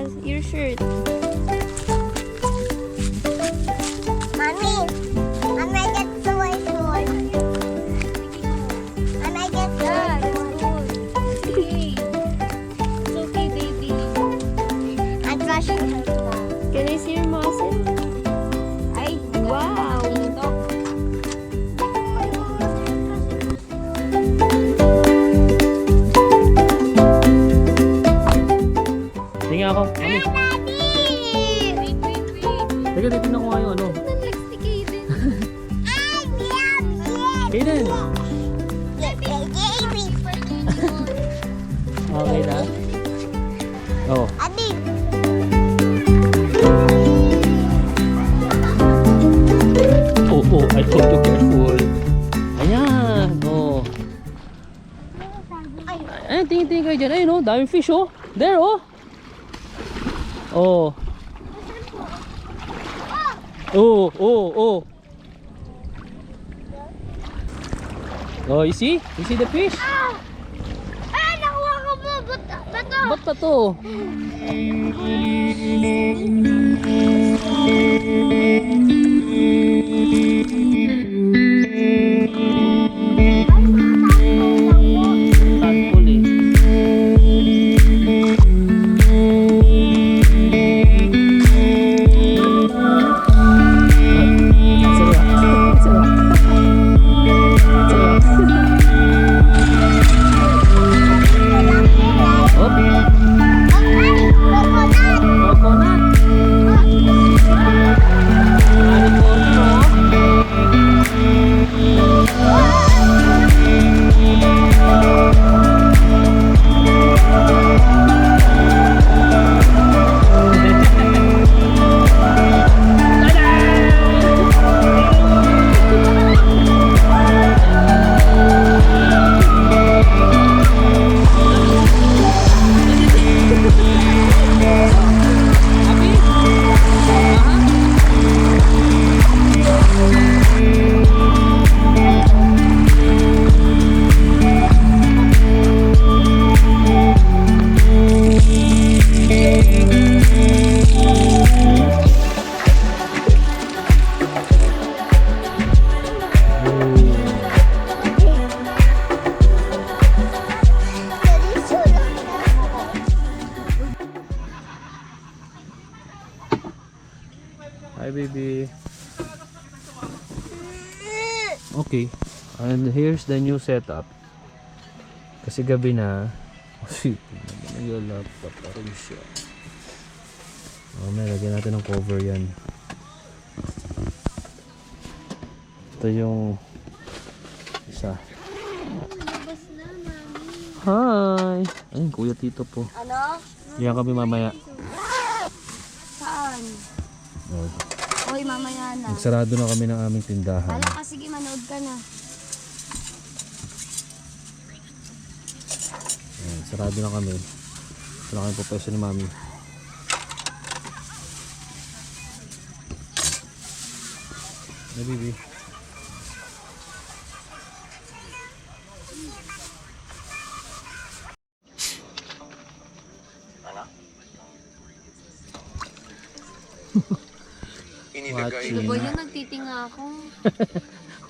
your shirt. Mommy, I might get the white one. I might get the Yeah, white that's one. good. It's okay. It's okay, baby. I'm brushing her mouth. Can I see your muscle? Ay, wow. Tingnan ako. Mami. Wait, wait, wait. Teka, titignan ko nga yung ano. Nag-flex ni Kaden. Kaden! Okay na? Oh. Adi, Oh, oh, I told you careful. Ayan, oh. Ayan, tingin-tingin kayo dyan. Ayun, oh, daming fish, oh. There, oh. Oh. Oh, oh, oh. Oh, you see? You see the fish? nakuha ko po. Bato. Ba't pa to? Tadpole eh. Hi baby. Okay. And here's the new setup. Kasi gabi na. Kasi yung laptop pa rin siya. Oh, may lagyan natin ng cover yan. Ito yung isa. Hi! Ayun, Kuya Tito po. Ano? Yan kami mamaya. Saan? Oh, Hoy, mamaya na. nagsarado na kami ng aming tindahan. Hala ka, sige, manood ka na. Ayan, sarado na kami. Wala kami po pwesto ni Mami. Hey baby. Ano ba yun? Nagtitinga ako.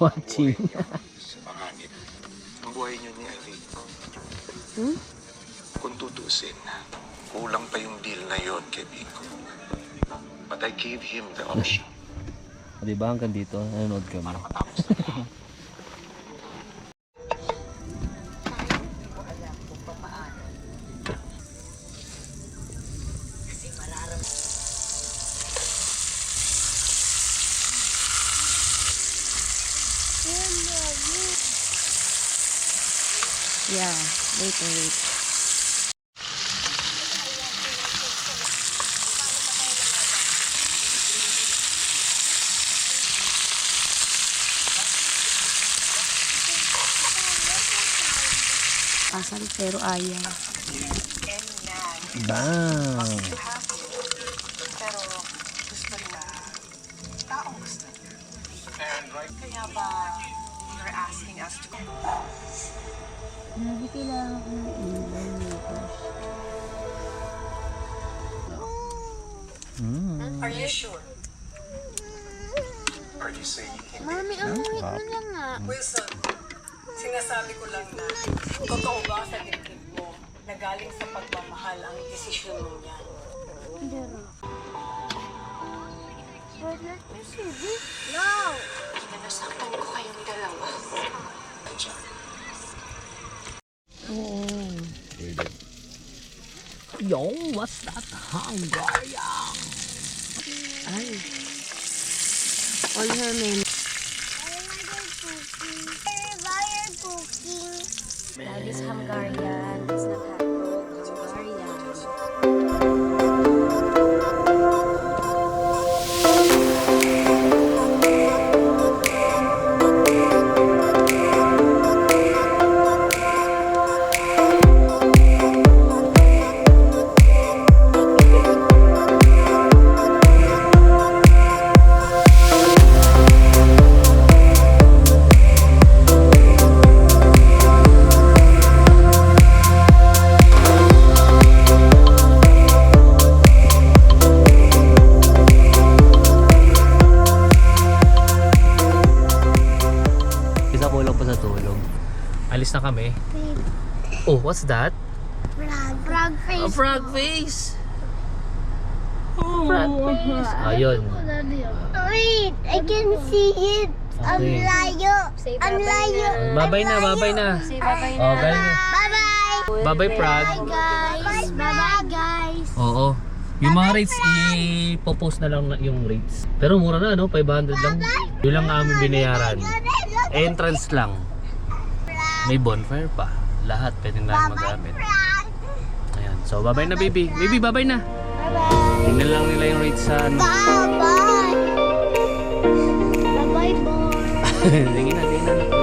Watching. Sa pangangit. Ang buhay niyo ni Irene. Kung tutusin, kulang pa yung deal na yon kay Biko. But I gave him the option. Diba hanggang dito? Nanonood kami. Matapos na lahat. Yeah, wait. Asal pero ayaw. Bang! Pero gusto na taong gusto niya. And right kaya ba you're asking us to Grabe, kailangan ko ng ilaw nito. Are you sure? Mami, ang wait mo lang nga. Wilson, sinasabi ko lang na totoo ba sa dibdib mo na galing sa pagmamahal ang desisyon mo niya? But let me see this. No! Pinasaktan ko kayong dalawa. Yo, what's that Hungarian? Ay. All her men. Why are cooking? That is Hungarian. It's not hot dog. Hungarian. Isa kulang pa sa tulog. Alis na kami. Oh, what's that? Frog face. A frog face! Frog face! Ayun. Wait, I can see it. Ang Okay. layo. Say Ang layo. Babay na, babay na. Say bye-bye Oh, na. galing. Bye-bye. Bye-bye, frog. Guys. Bye-bye, guys. Oo. Yung mga rates, i-post na lang yung rates. Pero mura na, no? 500 lang. Yun lang namin binayaran. Entrance lang. May bonfire pa. Lahat pwede na magamit. Ayan. So, bye-bye na, baby. Baby, bye-bye na. Bye-bye. Tingnan lang nila yung rates sa ano. Bye-bye. Bye-bye, boy. Tingnan na, tingnan na.